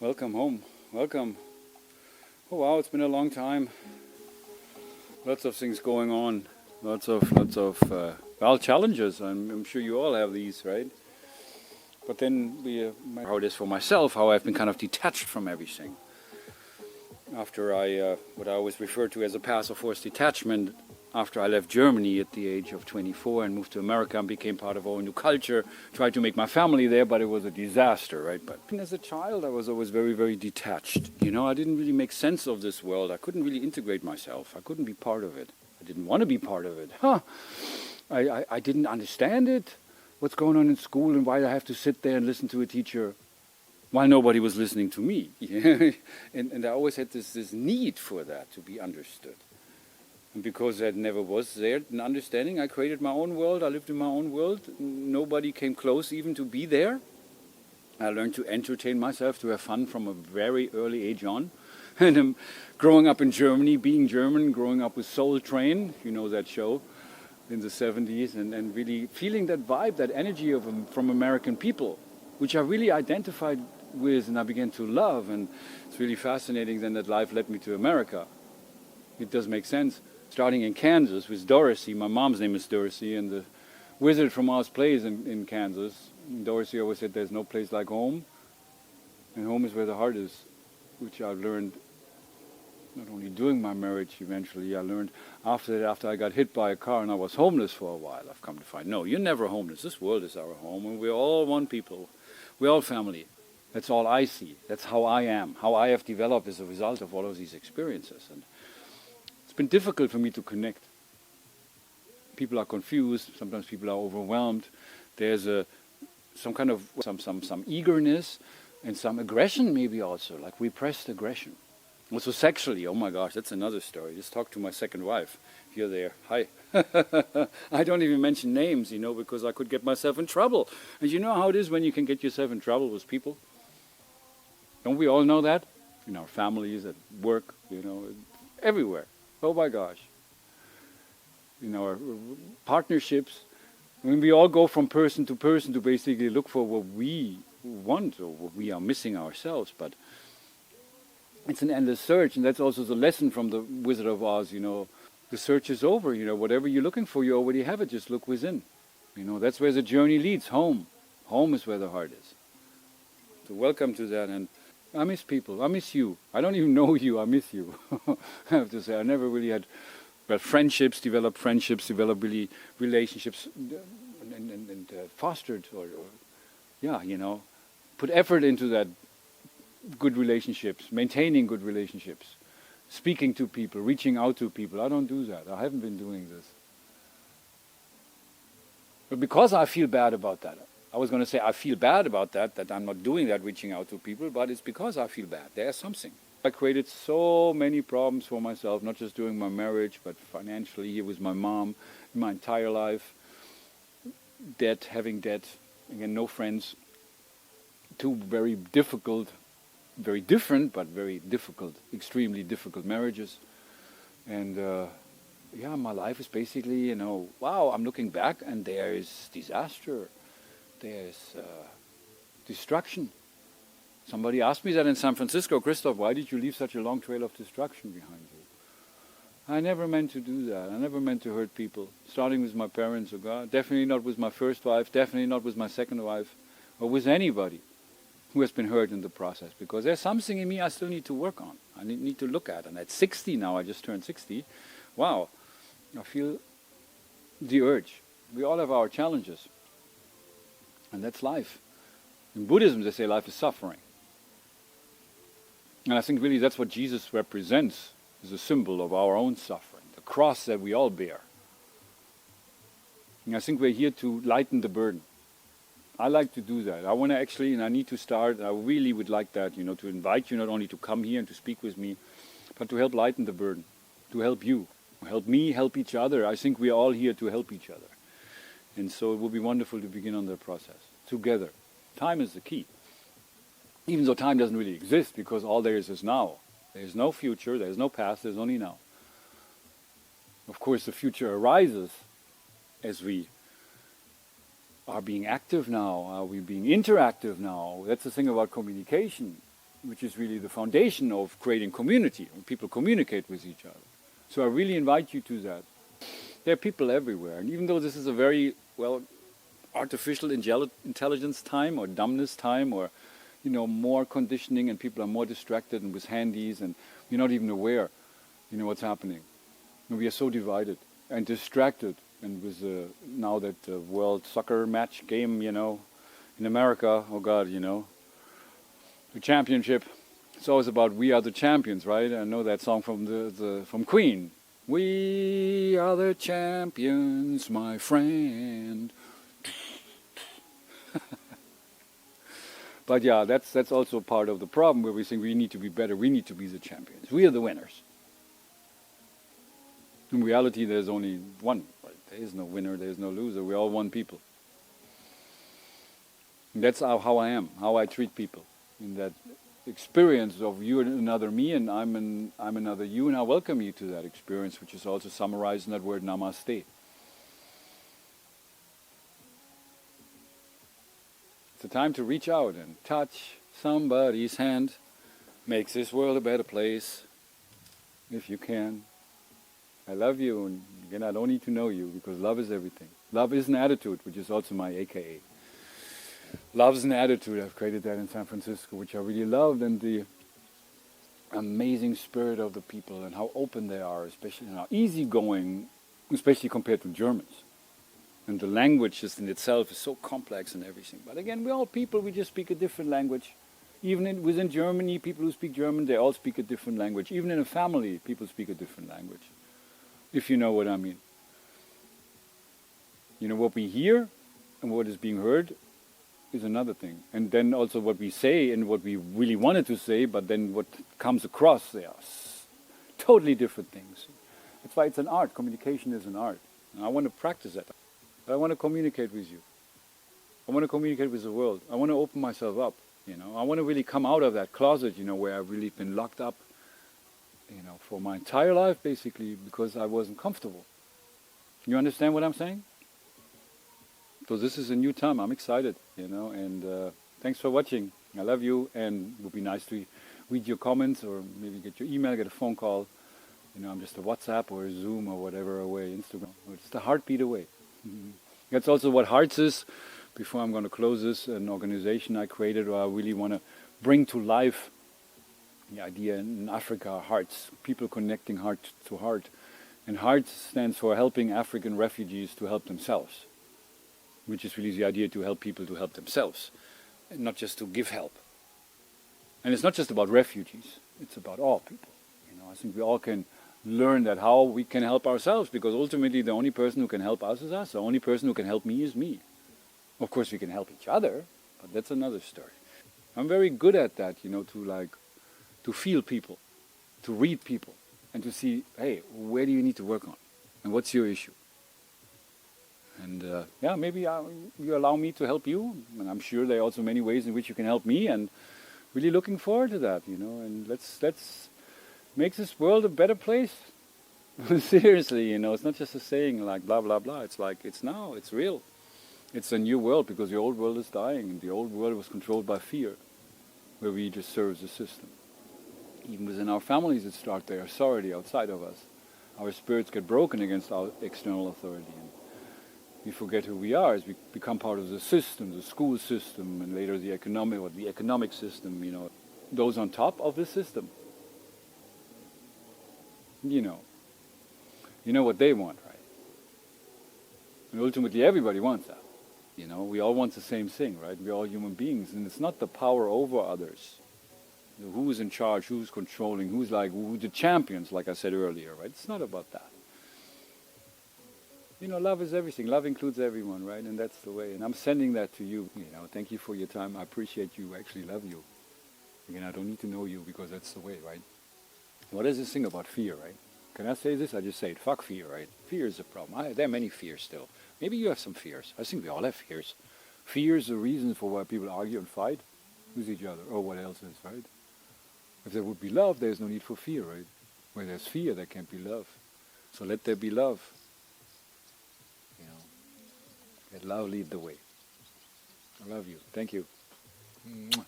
Welcome home. Welcome. Oh wow, it's been a long time. Lots of things going on. Lots of challenges. I'm sure you all have these, right? But then how it is for myself, how I've been kind of detached from everything. After what I always refer to as a passive force detachment, after I left Germany at the age of 24 and moved to America and became part of a whole new culture, tried to make my family there, but it was a disaster, right? But as a child, I was always very, very detached. I didn't really make sense of this world. I couldn't really integrate myself. I couldn't be part of it. I didn't want to be part of it. I didn't understand it, what's going on in school and why I have to sit there and listen to a teacher while nobody was listening to me. and I always had this need for that, to be understood. And because that never was there, an understanding, I created my own world, I lived in my own world, nobody came close even to be there. I learned to entertain myself, to have fun from a very early age on. And growing up in Germany, being German, growing up with Soul Train, you know that show, in the 70s, and really feeling that vibe, that energy from American people, which I really identified with and I began to love. And it's really fascinating then that life led me to America. It does make sense. Starting in Kansas with Dorothy. My mom's name is Dorothy, and the Wizard from Oz plays in Kansas. And Dorothy always said there's no place like home, and home is where the heart is, which I learned not only during my marriage eventually, I learned after I got hit by a car and I was homeless for a while. I've come to find, no, you're never homeless. This world is our home, and we're all one people. We're all family. That's all I see. That's how I am, how I have developed as a result of all of these experiences. And it's been difficult for me to connect. People are confused. Sometimes people are overwhelmed. There's some kind of some eagerness and some aggression, maybe also, like repressed aggression. Also sexually. Oh my gosh, that's another story. Just talk to my second wife. If you're there, hi. I don't even mention names, because I could get myself in trouble. And you know how it is when you can get yourself in trouble with people? Don't we all know that? In our families, at work, everywhere. Oh my gosh. In our partnerships, we all go from person to basically look for what we want or what we are missing ourselves. But it's an endless search, and that's also the lesson from the Wizard of Oz. The search is over. Whatever you're looking for, you already have it. Just look within. That's where the journey leads. Home. Home is where the heart is. So welcome to that. And I miss people. I miss you. I don't even know you. I miss you. I have to say, I never really had friendships, developed really relationships, and fostered or put effort into that. Good relationships, maintaining good relationships, speaking to people, reaching out to people. I don't do that. I haven't been doing this. But because I feel bad about that, I was going to say I feel bad about that I'm not doing that, reaching out to people, but it's because I feel bad. There's something. I created so many problems for myself, not just during my marriage, but financially, here with my mom, in my entire life. Having debt, again, no friends, two very difficult, very different, but very difficult, extremely difficult marriages. And my life is basically, wow, I'm looking back and there is disaster. There's destruction. Somebody asked me that in San Francisco, Christoph, why did you leave such a long trail of destruction behind you? I never meant to do that. I never meant to hurt people, starting with my parents or God. Definitely not with my first wife, definitely not with my second wife, or with anybody who has been hurt in the process, because there's something in me I still need to work on. I need to look at. And at 60 now, I just turned 60, wow, I feel the urge. We all have our challenges. And that's life. In Buddhism, they say life is suffering. And I think really that's what Jesus represents, is a symbol of our own suffering, the cross that we all bear. And I think we're here to lighten the burden. I like to do that. I want to actually, and I need to start, I really would like that, to invite you not only to come here and to speak with me, but to help lighten the burden, to help you, help me, help each other. I think we're all here to help each other. And so it will be wonderful to begin on that process, together. Time is the key. Even though time doesn't really exist, because all there is now. There's no future, there's no past, there's only now. Of course, the future arises as we are being active now? Are we being interactive now? That's the thing about communication. which is really the foundation of creating community, when people communicate with each other. So I really invite you to that. There are people everywhere, and even though this is a very, well, artificial intelligence time or dumbness time or, more conditioning, and people are more distracted and with handies, and you're not even aware, what's happening. And we are so divided and distracted, and with now that World Soccer match game, in America, oh God, the championship. It's always about we are the champions, right? I know that song from from Queen. We are the champions, my friend. But yeah, that's also part of the problem, where we think we need to be better. We need to be the champions. We are the winners. In reality, there's only one. Right? There is no winner. There is no loser. We're all one people. And that's how I am. How I treat people. In that experience of you and another me, and I'm another you, and I welcome you to that experience, which is also summarized in that word namaste. It's a time to reach out and touch somebody's hand. Makes this world a better place, if you can. I love you, and again, I don't need to know you, because love is everything. Love is an attitude, which is also my AKA. Love is an attitude. I've created that in San Francisco, which I really loved, and the amazing spirit of the people and how open they are, especially how easygoing, especially compared to Germans. And the language just in itself is so complex and everything. But again, we're all people, we just speak a different language. Even within Germany, people who speak German, they all speak a different language. Even in a family, people speak a different language. If you know what I mean. What we hear and what is being heard is another thing. And then also what we say and what we really wanted to say, but then what comes across, they are totally different things. That's why it's an art. Communication is an art. And I want to practice that. I want to communicate with you. I want to communicate with the world. I want to open myself up. I want to really come out of that closet, where I've really been locked up, for my entire life, basically, because I wasn't comfortable. You understand what I'm saying? So this is a new time. I'm excited, and thanks for watching. I love you, and it would be nice to read your comments, or maybe get your email, get a phone call. I'm just a WhatsApp or a Zoom or whatever away, Instagram. It's the heartbeat away. That's also what Hearts is. Before I'm going to close this, an organization I created where I really want to bring to life the idea in Africa, Hearts, people connecting heart to heart. And Hearts stands for helping African refugees to help themselves, which is really the idea to help people to help themselves, and not just to give help. And it's not just about refugees, it's about all people. I think we all can learn that how we can help ourselves, because ultimately the only person who can help us is us. The only person who can help me is me. Of course we can help each other, but that's another story. I'm very good at that, to feel people, to read people, and to see, hey, where do you need to work on? And what's your issue? And maybe you allow me to help you, and I'm sure there are also many ways in which you can help me, and really looking forward to that, and let's make this world a better place. Seriously, it's not just a saying like blah, blah, blah. It's like, it's now, it's real. It's a new world, because the old world is dying, and the old world was controlled by fear, where we just serve the system. Even within our families, it starts there, authority outside of us. Our spirits get broken against our external authority. And we forget who we are as we become part of the system, the school system, and later the economic system, those on top of the system. You know what they want, right? And ultimately everybody wants that. We all want the same thing, right? We're all human beings, and it's not the power over others. Who's in charge, who's controlling, who's the champions, like I said earlier, right? It's not about that. Love is everything. Love includes everyone, right? And that's the way. And I'm sending that to you. Thank you for your time. I appreciate you. I actually love you. Again, I don't need to know you, because that's the way, right? What is this thing about fear, right? Can I say this? I just say it. Fuck fear, right? Fear is a problem. There are many fears still. Maybe you have some fears. I think we all have fears. Fear is the reason for why people argue and fight with each other, or what else is, right? If there would be love, there's no need for fear, right? Where there's fear, there can't be love. So let there be love. Let love lead the way. I love you. Thank you. Mwah.